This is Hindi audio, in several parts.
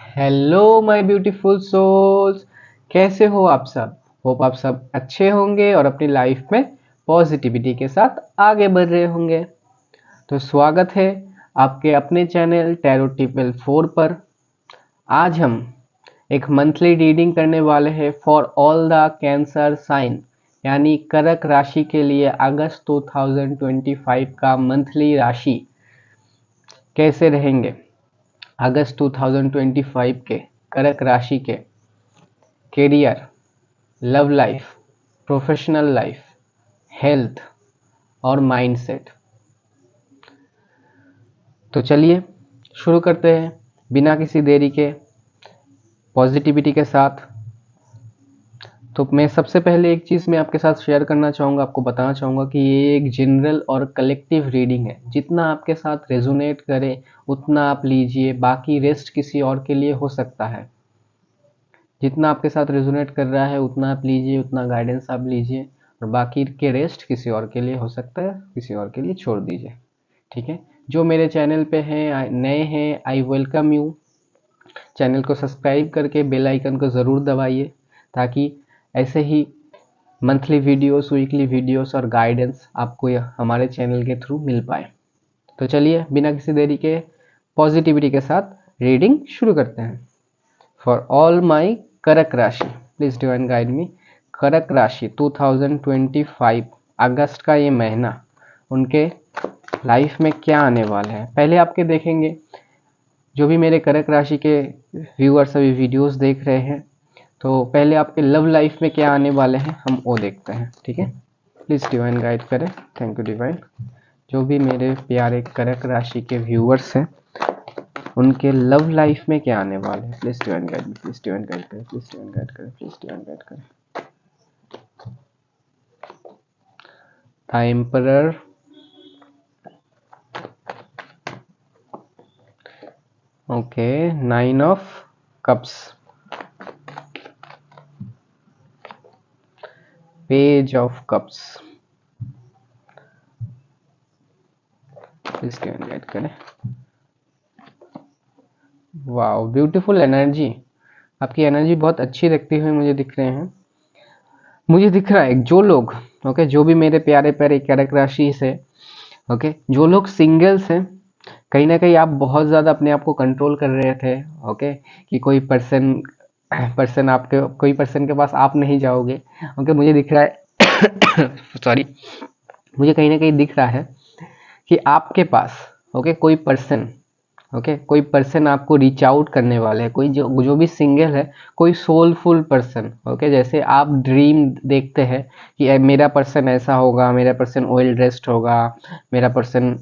Hello my beautiful souls. कैसे हो आप सब? होप आप सब अच्छे होंगे और अपनी लाइफ में पॉजिटिविटी के साथ आगे बढ़ रहे होंगे। तो स्वागत है आपके अपने चैनल टैरो टिपल 4 पर। आज हम एक मंथली रीडिंग करने वाले हैं for all the cancer sign, यानी कर्क राशि के लिए अगस्त 2025 का मंथली राशि कैसे रहेंगे। अगस्त 2025 के कर्क राशि के career, love life, professional life, health और माइंडसेट। तो चलिए शुरू करते हैं बिना किसी देरी के, पॉजिटिविटी के साथ। तो मैं सबसे पहले एक चीज़ मैं आपके साथ शेयर करना चाहूँगा, आपको बताना चाहूँगा कि ये एक जनरल और कलेक्टिव रीडिंग है। जितना आपके साथ रेजोनेट करे उतना आप लीजिए, बाकी रेस्ट किसी और के लिए हो सकता है। जितना आपके साथ रेजोनेट कर रहा है उतना आप लीजिए, उतना गाइडेंस आप लीजिए, और बाकी के रेस्ट किसी और के लिए हो सकता है, किसी और के लिए छोड़ दीजिए। ठीक है। जो मेरे चैनल पे हैं, नए हैं, आई वेलकम यू। चैनल को सब्सक्राइब करके बेल आइकन को ज़रूर दबाइए ताकि ऐसे ही मंथली वीडियोस, वीकली वीडियोस और गाइडेंस आपको हमारे चैनल के थ्रू मिल पाए। तो चलिए बिना किसी देरी के पॉजिटिविटी के साथ रीडिंग शुरू करते हैं। फॉर ऑल माई कर्क राशि, प्लीज डिवाइन गाइड मी। कर्क राशि 2025 अगस्त का ये महीना उनके लाइफ में क्या आने वाला है, पहले आपके देखेंगे। जो भी मेरे कर्क राशि के व्यूअर्स अभी वीडियोस देख रहे हैं, तो पहले आपके लव लाइफ में क्या आने वाले हैं हम वो देखते हैं। ठीक है, प्लीज डिवाइन गाइड करें। Thank you divine. जो भी मेरे प्यारे कर्क राशि के व्यूअर्स हैं उनके लव लाइफ में क्या आने वाले हैं, प्लीज डिवाइन गाइड में, प्लीज डिवाइन गाइड करें, प्लीज डिवाइन गाइड करें, प्लीज डिवाइन गाइड करें। The emperor, okay, 9 of cups, page of cups, please divine guide करें। Wow, beautiful energy. आपकी एनर्जी बहुत अच्छी दिखती हुई मुझे दिख रहे हैं। मुझे दिख रहा है जो लोग, ओके, जो भी मेरे प्यारे प्यारे कर्क राशि से, ओके, जो लोग सिंगल्स हैं, कहीं ना कहीं आप बहुत ज़्यादा अपने आप को कंट्रोल कर रहे थे। ओके, कि कोई पर्सन पर्सन आपके, कोई पर्सन के पास आप नहीं जाओगे। ओके, मुझे दिख रहा है सॉरी, मुझे कहीं ना कहीं दिख रहा है कि आपके पास, ओके, कोई पर्सन, ओके, कोई पर्सन आपको रीच आउट करने वाले हैं। कोई जो भी सिंगल है, कोई सोलफुल पर्सन, ओके, जैसे आप ड्रीम देखते हैं कि मेरा पर्सन ऐसा होगा, मेरा पर्सन ऑयल ड्रेस्ड होगा, मेरा पर्सन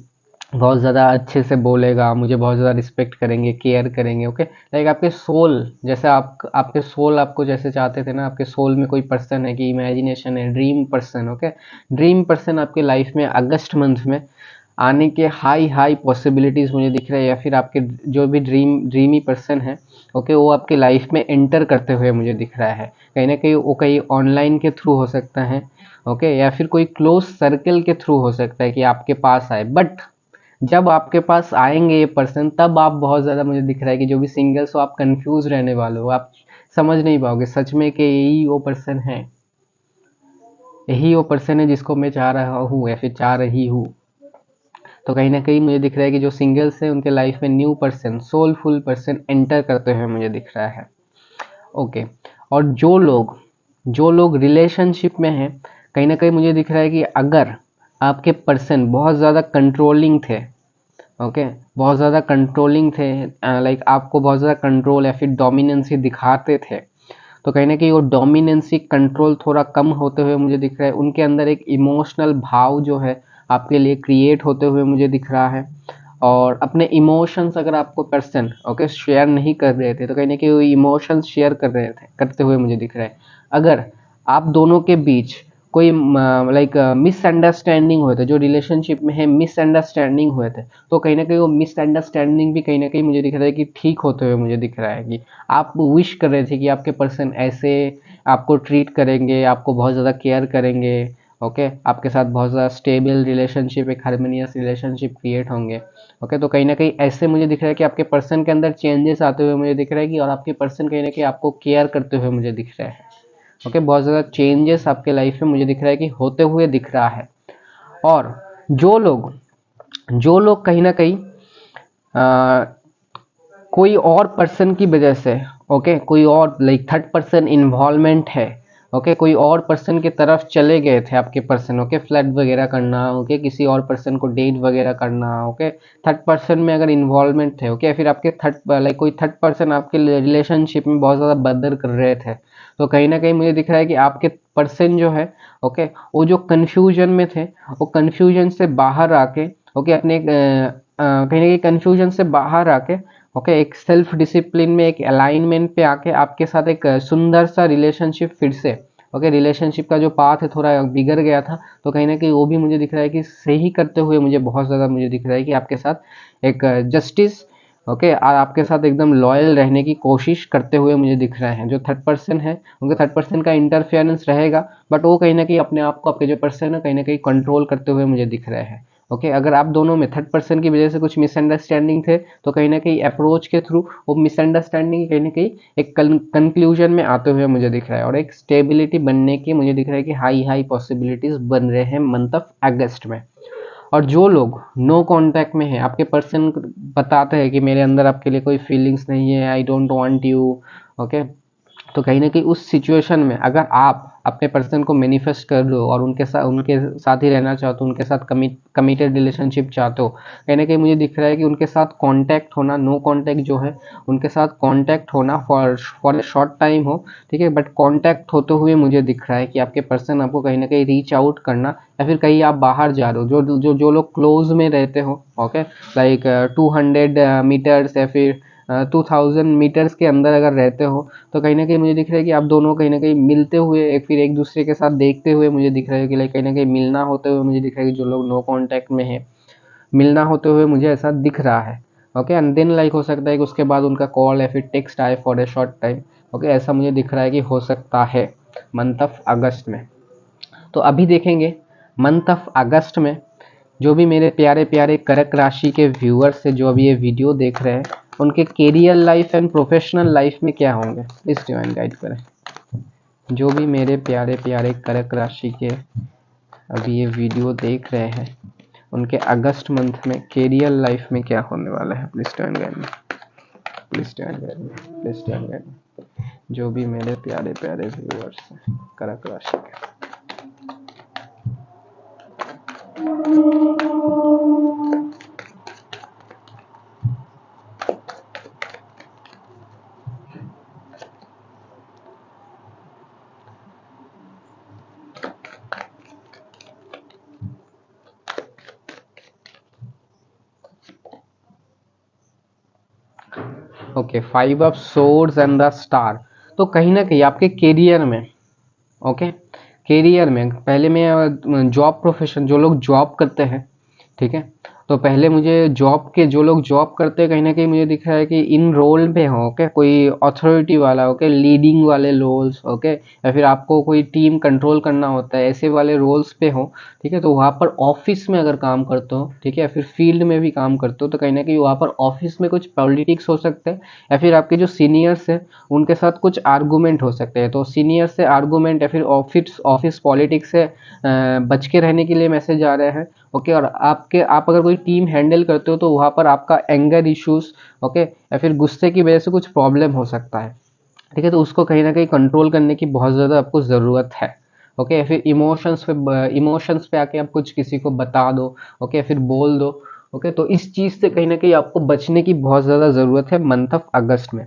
बहुत ज़्यादा अच्छे से बोलेगा, मुझे बहुत ज़्यादा रिस्पेक्ट करेंगे, केयर करेंगे। ओके, लाइक आपके सोल, जैसे आपके सोल आपको जैसे चाहते थे ना, आपके सोल में कोई पर्सन है कि इमेजिनेशन है, dream person. Okay, dream person आपके लाइफ में अगस्त मंथ में आने के हाई पॉसिबिलिटीज़ मुझे दिख रहे हैं, या फिर आपके जो भी ड्रीमी पर्सन है, ओके, वो आपके लाइफ में एंटर करते हुए मुझे दिख रहा है। कहीं ना कहीं वो कहीं ऑनलाइन के थ्रू हो सकता है, ओके, या फिर कोई क्लोज सर्कल के थ्रू हो सकता है कि आपके पास आए। बट जब आपके पास आएंगे ये पर्सन, तब आप बहुत ज़्यादा, मुझे दिख रहा है कि जो भी सिंगल्स हो, आप कंफ्यूज रहने वाले हो, आप समझ नहीं पाओगे सच में कि यही वो पर्सन है, यही वो पर्सन है जिसको मैं चाह रहा हूँ या फिर चाह रही हूँ। तो कहीं ना कहीं मुझे दिख रहा है कि जो सिंगल्स हैं उनके लाइफ में new person, soulful person enter करते हुए मुझे दिख रहा है। ओके, और जो लोग रिलेशनशिप में हैं, कहीं ना कहीं मुझे दिख रहा है कि अगर आपके पर्सन बहुत ज़्यादा कंट्रोलिंग थे, ओके, बहुत ज़्यादा कंट्रोलिंग थे, लाइक आपको बहुत ज़्यादा कंट्रोल या फिर डोमिनेंसी दिखाते थे, तो कहीं ना कहीं वो डोमिनेंसी कंट्रोल थोड़ा कम होते हुए मुझे दिख रहा है। उनके अंदर एक इमोशनल भाव जो है आपके लिए क्रिएट होते हुए मुझे दिख रहा है। और अपने इमोशंस अगर आपको पर्सन, ओके, शेयर नहीं कर रहे थे, तो कहीं ना कहीं वो इमोशंस शेयर कर रहे थे, करते हुए मुझे दिख रहा है। अगर आप दोनों के बीच कोई लाइक मिसअंडरस्टैंडिंग हुए थे, जो रिलेशनशिप में है मिसअंडरस्टैंडिंग हुए थे, तो कहीं ना कहीं वो मिसअंडरस्टैंडिंग भी कहीं ना कहीं मुझे दिख रहा है कि ठीक होते हुए मुझे दिख रहा है कि आप विश कर रहे थे कि आपके पर्सन ऐसे आपको ट्रीट करेंगे, आपको बहुत ज़्यादा केयर करेंगे, ओके आपके साथ बहुत ज़्यादा स्टेबल रिलेशनशिप, एक हार्मोनियस रिलेशनशिप क्रिएट होंगे। ओके तो कहीं ना कहीं ऐसे मुझे दिख रहा है कि आपके पर्सन के अंदर चेंजेस आते हुए मुझे दिख रहा है कि, और आपके पर्सन कहीं ना कहीं आपको केयर करते हुए मुझे दिख रहे हैं। ओके बहुत ज़्यादा चेंजेस आपके लाइफ में मुझे दिख रहा है कि होते हुए दिख रहा है। और जो लोग कहीं ना कहीं कोई और पर्सन की वजह से, ओके कोई और लाइक थर्ड पर्सन इन्वॉल्वमेंट है, ओके कोई और पर्सन की तरफ चले गए थे आपके पर्सन, ओके फ्लर्ट वगैरह करना, ओके किसी और पर्सन को डेट वगैरह करना, ओके थर्ड पर्सन में अगर इन्वॉल्वमेंट थे, ओके फिर आपके कोई थर्ड पर्सन आपके रिलेशनशिप में बहुत ज़्यादा बदर कर रहे थे, तो कहीं ना कहीं मुझे दिख रहा है कि आपके पर्सन जो है, ओके वो जो कन्फ्यूजन में थे, वो कन्फ्यूजन से बाहर आके, ओके अपने कहीं ना कहीं कन्फ्यूजन से बाहर आके, ओके एक सेल्फ डिसिप्लिन में, एक अलाइनमेंट पे आके आपके साथ एक सुंदर सा रिलेशनशिप फिर से, ओके रिलेशनशिप का जो पाथ है थोड़ा बिगड़ गया था, तो कहीं ना कहीं वो भी मुझे दिख रहा है कि सही करते हुए मुझे बहुत ज़्यादा मुझे दिख रहा है कि आपके साथ एक जस्टिस, ओके और आपके साथ एकदम लॉयल रहने की कोशिश करते हुए मुझे दिख रहे हैं। जो थर्ड पर्सन है उनके थर्ड पर्सन का इंटरफेरेंस रहेगा, बट वो कहीं ना कहीं अपने आप को, आपके जो पर्सन है कहीं ना कहीं कंट्रोल करते हुए मुझे दिख रहे हैं। ओके अगर आप दोनों में थर्ड पर्सन की वजह से कुछ मिसअंडरस्टैंडिंग थे, तो कहीं ना कहीं अप्रोच के थ्रू वो मिसअंडरस्टैंडिंग कहीं ना कहीं एक कंक्लूजन में आते हुए मुझे दिख रहा है, और एक स्टेबिलिटी बनने की मुझे दिख रहा है कि हाई हाई पॉसिबिलिटीज बन रहे हैं मंथ ऑफ अगस्त में। और जो लोग नो कांटेक्ट में है, आपके पर्सन बताते हैं कि मेरे अंदर आपके लिए कोई फीलिंग्स नहीं है, I don't want you, okay तो कहीं ना कहीं उस सिचुएशन में अगर आप अपने पर्सन को मैनिफेस्ट कर लो और उनके साथ ही रहना चाहते हो, उनके साथ कमिटेड रिलेशनशिप चाहते हो, कहीं ना कहीं मुझे दिख रहा है कि उनके साथ कांटेक्ट होना, नो कांटेक्ट जो है उनके साथ कांटेक्ट होना फॉर ए शॉर्ट टाइम हो, ठीक है, बट कांटेक्ट होते हुए मुझे दिख रहा है कि आपके पर्सन आपको कहीं ना कहीं रीच आउट करना, या फिर कहीं आप बाहर जा रहे हो, जो लोग क्लोज में रहते हो, ओके लाइक 200 मीटर्स या फिर 2000 मीटर्स के अंदर अगर रहते हो, तो कहीं ना कहीं मुझे दिख रहा है कि आप दोनों कहीं ना कहीं मिलते हुए, एक फिर एक दूसरे के साथ देखते हुए मुझे दिख रहा है कि लाइक कहीं ना कहीं मिलना होते हुए मुझे दिख रहा है कि जो लोग नो कांटेक्ट में है, मिलना होते हुए मुझे ऐसा दिख रहा है। ओके एंड देन लाइक हो सकता है कि उसके बाद उनका कॉल या फिर टेक्स्ट आए for a short time, okay ऐसा मुझे दिख रहा है कि हो सकता है मंथ ऑफ अगस्त में। तो अभी देखेंगे मंथ ऑफ अगस्त में जो भी मेरे प्यारे प्यारे कर्क राशि के व्यूअर्स से जो अभी ये वीडियो देख रहे हैं, उनके career life and professional life में क्या होंगे, प्लीज डिवाइन गाइड करें। जो भी मेरे प्यारे प्यारे कर्क राशि के अभी ये वीडियो देख रहे हैं, उनके अगस्त मंथ में कैरियर लाइफ में क्या होने वाला है, प्लीज डिवाइन गाइड में, प्लीज डिवाइन गाइड में, प्लीज डिवाइन गाइड में। जो भी मेरे प्यारे प्यारे व्यूअर्स हैं कर्क राशि के। Okay 5 of swords and the star. तो कहीं ना कहीं आपके कैरियर में, ओके कैरियर में पहले मैं जॉब प्रोफेशन, जो लोग जॉब करते हैं, ठीक है, तो पहले मुझे जॉब के जो लोग जॉब करते हैं कहीं ना कहीं मुझे दिख रहा है कि इन रोल पे हो, ओके कोई अथॉरिटी वाला, ओके लीडिंग वाले रोल्स, ओके या फिर आपको कोई टीम कंट्रोल करना होता है, ऐसे वाले रोल्स पे हो, ठीक है, तो वहाँ पर ऑफिस में अगर काम करते हो, ठीक है, या फिर फील्ड में भी काम करते हो, तो कहीं ना कहीं वहाँ पर ऑफिस में कुछ पॉलिटिक्स हो सकते हैं, या फिर आपके जो सीनियर्स हैं उनके साथ कुछ आर्गूमेंट हो सकते हैं, तो सीनियर से आर्गूमेंट या फिर ऑफिस पॉलिटिक्स से बच के रहने के लिए मैसेज आ रहे हैं, ओके और आप अगर कोई टीम हैंडल करते हो तो वहाँ पर आपका एंगर इश्यूज, ओके या फिर गुस्से की वजह से कुछ प्रॉब्लम हो सकता है, ठीक है, तो उसको कहीं ना कहीं कंट्रोल करने की बहुत ज़्यादा आपको ज़रूरत है, ओके या फिर इमोशंस पे आके आप कुछ किसी को बता दो, ओके या फिर बोल दो, ओके तो इस चीज़ से कहीं ना कहीं आपको बचने की बहुत ज़्यादा ज़रूरत है मंथ ऑफ अगस्त में।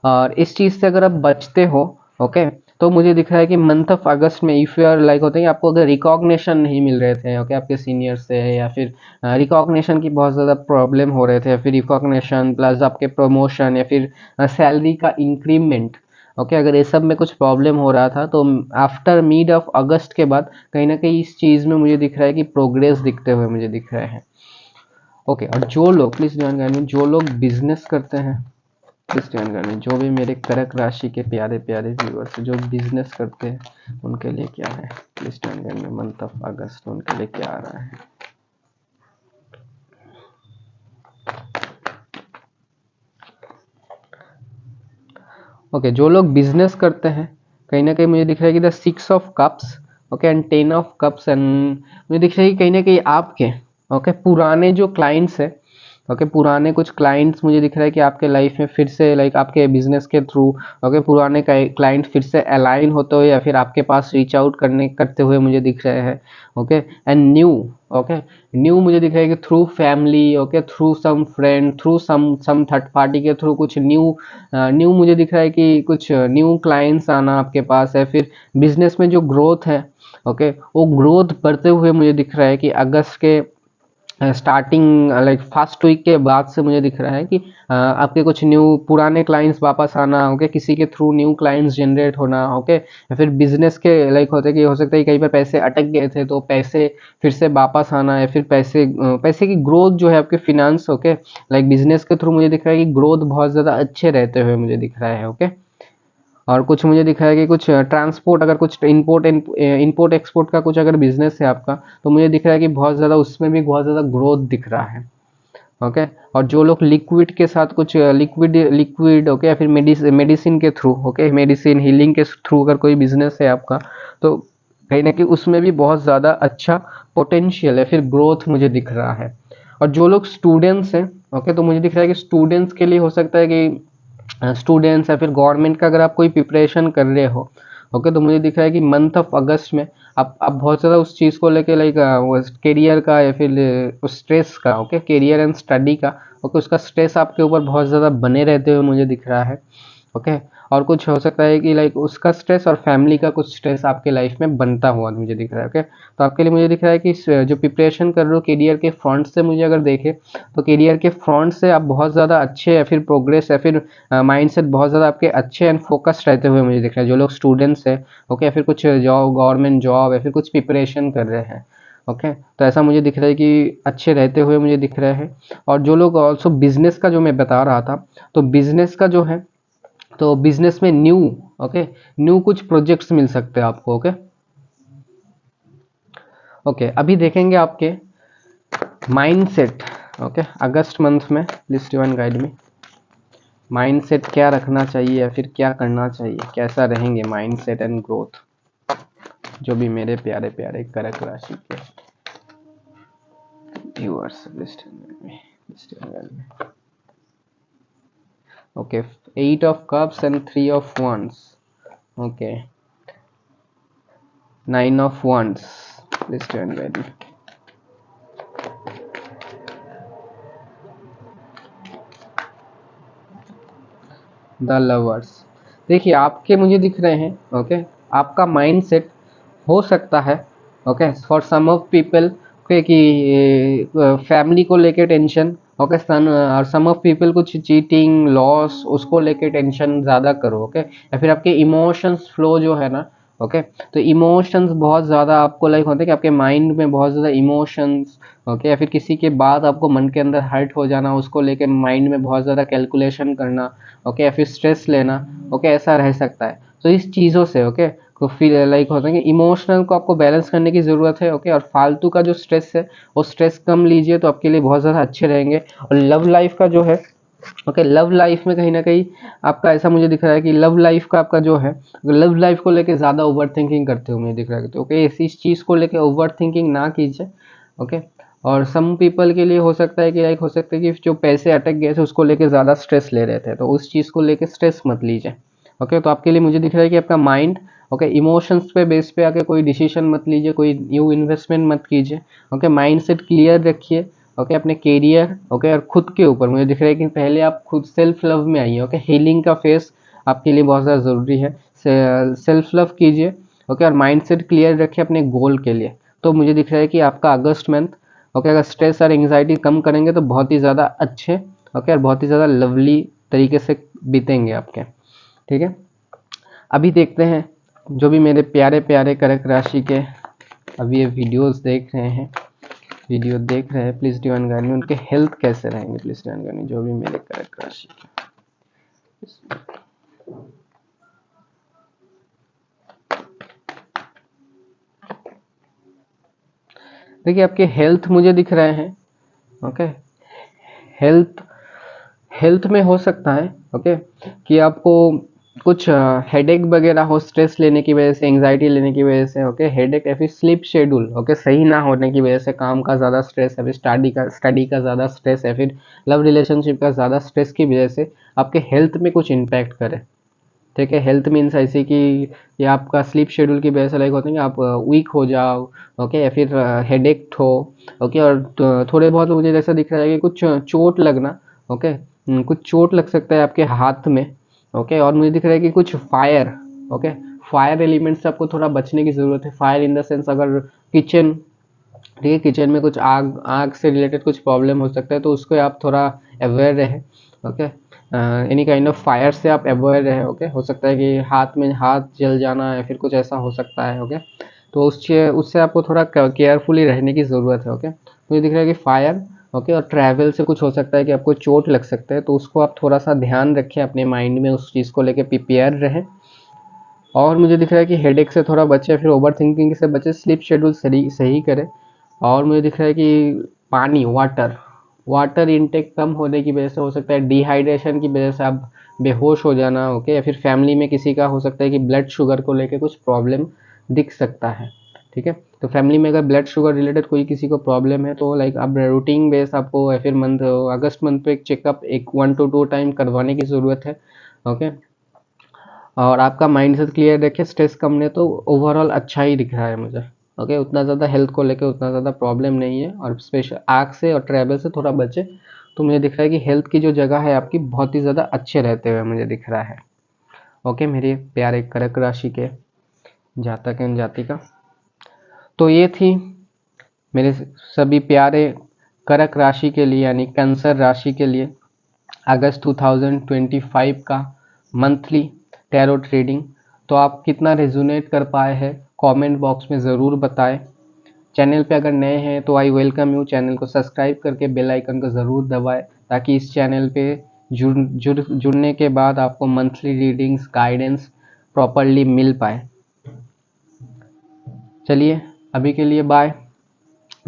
और इस चीज़ से अगर आप बचते हो, ओके तो मुझे दिख रहा है कि मंथ ऑफ अगस्त में इफ़ यू आर लाइक होते हैं, आपको अगर रिकॉग्निशन नहीं मिल रहे थे, ओके आपके सीनियर से, या फिर रिकॉग्निशन की बहुत ज़्यादा प्रॉब्लम हो रहे थे, या फिर रिकॉग्निशन प्लस आपके प्रमोशन या फिर सैलरी का इंक्रीमेंट, ओके अगर ये सब में कुछ प्रॉब्लम हो रहा था, तो आफ्टर मिड ऑफ अगस्त के बाद कहीं ना कहीं इस चीज़ में मुझे दिख रहा है कि प्रोग्रेस दिखते हुए मुझे दिख रहे हैं, ओके और जो लोग प्लीज़ ध्यान करें, जो लोग बिजनेस करते हैं, प्लीज ध्यान करने, जो भी मेरे कर्क राशि के प्यारे प्यारे व्यूअर्स जो बिजनेस करते हैं उनके लिए क्या है, प्लीज ध्यान करने, मंथ ऑफ अगस्त उनके लिए क्या आ रहा है। ओके, जो लोग बिजनेस करते हैं कहीं ना कहीं मुझे दिख रहा है कि the 6 of cups, okay, and 10 of cups, and मुझे दिख रहा है कि कहीं ना कहीं आपके ओके पुराने जो क्लाइंट्स है, ओके, पुराने कुछ क्लाइंट्स मुझे दिख रहा है कि आपके लाइफ में फिर से लाइक आपके बिजनेस के थ्रू ओके पुराने क्लाइंट फिर से अलाइन होते हुए या फिर आपके पास रीच आउट करते हुए मुझे दिख रहे हैं। Okay, and new, okay, new मुझे दिख रहा है कि through family, okay, through some friend, through some third party के थ्रू कुछ न्यू मुझे दिख रहा है कि कुछ न्यू क्लाइंट्स आना आपके पास है। फिर बिजनेस में जो ग्रोथ है, ओके, वो ग्रोथ बढ़ते हुए मुझे दिख रहा है कि अगस्त के स्टार्टिंग लाइक फर्स्ट वीक के बाद से मुझे दिख रहा है कि आपके कुछ न्यू पुराने क्लाइंट्स वापस आना, ओके, किसी के थ्रू न्यू क्लाइंट्स जनरेट होना, ओके, या फिर बिजनेस के लाइक होते कि हो सकता है कहीं पर पैसे अटक गए थे तो पैसे फिर से वापस आना, या फिर पैसे की ग्रोथ जो है आपके फिनेंस, ओके, लाइक बिजनेस के थ्रू मुझे दिख रहा है कि ग्रोथ बहुत ज़्यादा अच्छे रहते हुए मुझे दिख रहा है। ओके, और कुछ मुझे दिखा है कि कुछ ट्रांसपोर्ट, अगर कुछ इंपोर्ट एक्सपोर्ट का कुछ अगर बिजनेस है आपका तो मुझे दिख रहा है कि बहुत ज़्यादा उसमें भी बहुत ज़्यादा ग्रोथ दिख रहा है। ओके, और जो लोग लिक्विड के साथ कुछ लिक्विड ओके या फिर मेडिसिन के थ्रू, ओके, मेडिसिन हीलिंग के थ्रू अगर कोई बिजनेस है आपका तो कहीं ना कहीं उसमें भी बहुत ज़्यादा अच्छा पोटेंशियल है, फिर ग्रोथ मुझे दिख रहा है। और जो लोग स्टूडेंट्स हैं, ओके, तो मुझे दिख रहा है कि स्टूडेंट्स के लिए हो सकता है कि स्टूडेंट्स या फिर गवर्नमेंट का अगर आप कोई प्रिपरेशन कर रहे हो, ओके, तो मुझे दिख रहा है कि मंथ ऑफ अगस्त में आप बहुत ज़्यादा उस चीज़ को लेके लाइक करियर का या फिर उस स्ट्रेस का, ओके, करियर एंड स्टडी का, ओके, उसका स्ट्रेस आपके ऊपर बहुत ज़्यादा बने रहते हुए मुझे दिख रहा है। ओके, और कुछ हो सकता है कि लाइक उसका स्ट्रेस और फैमिली का कुछ स्ट्रेस आपके लाइफ में बनता हुआ मुझे दिख रहा है। ओके, तो आपके लिए मुझे दिख रहा है कि जो प्रिपरेशन कर रहे हो करियर के फ्रंट से मुझे अगर देखे तो करियर के फ्रंट से आप बहुत ज़्यादा अच्छे या फिर प्रोग्रेस या फिर माइंडसेट बहुत ज़्यादा आपके अच्छे एंड फोकस्ड रहते हुए मुझे दिख रहा है। जो लोग स्टूडेंट्स हैं, ओके, या फिर कुछ जॉब, गवर्नमेंट जॉब या फिर कुछ प्रिपरेशन कर रहे हैं, ओके, तो ऐसा मुझे दिख रहा है कि अच्छे रहते हुए मुझे दिख रहे हैं। और जो लोग ऑल्सो बिजनेस का जो मैं बता रहा था, तो बिजनेस का जो है तो बिजनेस में न्यू, ओके, न्यू कुछ प्रोजेक्ट्स मिल सकते हैं आपको। ओके, ओके, अभी देखेंगे आपके माइंडसेट, ओके, अगस्त मंथ में प्लीज डिवाइन गाइड में माइंडसेट क्या रखना चाहिए या फिर क्या करना चाहिए, कैसा रहेंगे माइंडसेट एंड ग्रोथ जो भी मेरे प्यारे प्यारे कर्क राशि के व्यूअर्स, प्लीज डिवाइन गाइड में। Okay, 8 of cups and 3 of wands. Okay, 9 of wands. Please turn ready. The lovers. देखिए आपके मुझे दिख रहे हैं, ओके, आपका माइंड सेट हो सकता है, okay, for some of people, okay, कि फैमिली को लेके टेंशन, ओके, और सम ऑफ पीपल कुछ चीटिंग लॉस उसको लेके टेंशन ज़्यादा करो, ओके, या फिर आपके इमोशंस फ्लो जो है ना, ओके, तो इमोशंस बहुत ज़्यादा आपको लाइक होते हैं कि आपके माइंड में बहुत ज़्यादा इमोशंस, ओके, या फिर किसी के बाद आपको मन के अंदर हर्ट हो जाना उसको लेके माइंड में बहुत ज़्यादा कैलकुलेशन करना, ओके, या फिर स्ट्रेस लेना, ओके, ऐसा रह सकता है। तो इस चीज़ों से, ओके, को फील लाइक होता है कि इमोशनल को आपको बैलेंस करने की ज़रूरत है, ओके, और फालतू का जो स्ट्रेस है वो स्ट्रेस कम लीजिए तो आपके लिए बहुत ज़्यादा अच्छे रहेंगे। और लव लाइफ का जो है, ओके, लव लाइफ में कहीं ना कहीं आपका ऐसा मुझे दिख रहा है कि लव लाइफ का आपका जो है लव लाइफ को लेके ज़्यादा ओवर थिंकिंग करते हुए मुझे दिख रहा है, तो ओके, इस चीज़ को लेके ओवर थिंकिंग ना कीजिए। ओके, और सम पीपल के लिए हो सकता है कि लाइक हो सकता है कि जो पैसे अटक गए थे उसको लेके ज़्यादा स्ट्रेस ले रहे थे, तो उस चीज़ को लेके स्ट्रेस मत लीजिए। ओके, तो आपके लिए मुझे दिख रहा है कि आपका माइंड, ओके, इमोशंस पे बेस पे आके कोई डिसीजन मत लीजिए, कोई न्यू इन्वेस्टमेंट मत कीजिए। ओके, माइंड सेट क्लियर रखिए, ओके, अपने कैरियर, ओके, और खुद के ऊपर मुझे दिख रहा है कि पहले आप खुद सेल्फ लव में आइए। ओके, हीलिंग का फेस आपके लिए बहुत ज़्यादा ज़रूरी है, सेल्फ लव कीजिए, ओके, और माइंड सेट क्लियर रखिए अपने गोल के लिए। तो मुझे दिख रहा है कि आपका अगस्त मंथ, ओके, अगर स्ट्रेस और एंग्जाइटी कम करेंगे तो बहुत ही ज़्यादा अच्छे, ओके, और बहुत ही ज़्यादा लवली तरीके से बीतेंगे आपके। ठीक है, अभी देखते हैं जो भी मेरे प्यारे प्यारे कर्क राशि के अभी ये वीडियोस देख रहे हैं, वीडियो देख रहे हैं, प्लीज़ डिवाइन गाइड में उनके हेल्थ कैसे रहेंगे, प्लीज़ डिवाइन गाइड में जो भी मेरे कर्क राशि के देखिए आपके हेल्थ मुझे दिख रहे हैं, ओके। हेल्थ हेल्थ में हो सकता है, ओके, कि आपको कुछ हेडेक वगैरह हो, स्ट्रेस लेने की वजह से, एंजाइटी लेने की वजह से, ओके, हेडेक या फिर स्लीप शेड्यूल, ओके, सही ना होने की वजह से, काम का ज़्यादा स्ट्रेस या फिर स्टडी का ज़्यादा स्ट्रेस या फिर लव रिलेशनशिप का ज़्यादा स्ट्रेस की वजह से आपके हेल्थ में कुछ इम्पैक्ट करे। ठीक है, हेल्थ मीन्स ऐसे कि ये आपका स्लीप शेड्यूल की वजह से लाइक होता है कि आप वीक हो जाओ, ओके, या फिर हेडेक हो, ओके, और थोड़े बहुत मुझे जैसा दिख रहा है कि कुछ चोट लगना, ओके, कुछ चोट लग सकता है आपके हाथ में, ओके, और मुझे दिख रहा है कि कुछ फायर, ओके, फायर एलिमेंट से आपको थोड़ा बचने की ज़रूरत है। फायर इन द सेंस अगर किचन, ठीक है, किचन में कुछ आग आग से रिलेटेड कुछ प्रॉब्लम हो सकता है, तो उसको आप थोड़ा अवेयर रहे, okay. Any kind of fire से आप अवेयर रहे, ओके। हो सकता है कि हाथ जल जाना या फिर कुछ ऐसा हो सकता है, ओके। तो उससे आपको थोड़ा केयरफुली रहने की ज़रूरत है, ओके। मुझे दिख रहा है कि फायर, ओके, और ट्रैवल से कुछ हो सकता है कि आपको चोट लग सकता है, तो उसको आप थोड़ा सा ध्यान रखें अपने माइंड में, उस चीज़ को लेके प्रिपेयर रहें। और मुझे दिख रहा है कि हेडेक से थोड़ा बचे, फिर ओवर थिंकिंग से बचे, स्लीप शेड्यूल सही सही करें। और मुझे दिख रहा है कि पानी, वाटर इनटेक कम होने की वजह से हो सकता है, डिहाइड्रेशन की वजह से आप बेहोश हो जाना, ओके, या फिर फैमिली में किसी का हो सकता है कि ब्लड शुगर को लेके कुछ प्रॉब्लम दिख सकता है। ठीक है, तो फैमिली में अगर ब्लड शुगर रिलेटेड कोई किसी को प्रॉब्लम है तो लाइक अब रूटीन बेस आपको या फिर अगस्त मंथ पे एक चेकअप 1 to 2 टाइम करवाने की ज़रूरत है, ओके। और आपका माइंड सेट क्लियर रखे, स्ट्रेस कम ने, तो ओवरऑल अच्छा ही दिख रहा है मुझे, ओके। उतना ज़्यादा हेल्थ को लेके उतना ज़्यादा प्रॉब्लम नहीं है, और स्पेशल आग से और ट्रैवल से थोड़ा बचे, तो मुझे दिख रहा है कि हेल्थ की जो जगह है आपकी बहुत ही ज़्यादा अच्छे रहते हुए मुझे दिख रहा है, ओके, मेरे प्यारे कर्क राशि के जातक एंड जातिका। तो ये थी मेरे सभी प्यारे कर्क राशि के लिए, यानी कैंसर राशि के लिए अगस्त 2025 का मंथली टैरो ट्रीडिंग। तो आप कितना रेजोनेट कर पाए हैं कमेंट बॉक्स में ज़रूर बताएं। चैनल पे अगर नए हैं तो आई वेलकम यू, चैनल को सब्सक्राइब करके बेल आइकन को ज़रूर दबाएं, ताकि इस चैनल पे जुड़ने के बाद आपको मंथली रीडिंग्स गाइडेंस प्रॉपरली मिल पाए। चलिए अभी के लिए बाय,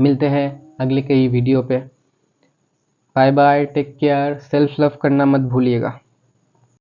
मिलते हैं अगले कई वीडियो पे। Bye bye, take care, self love करना मत भूलिएगा।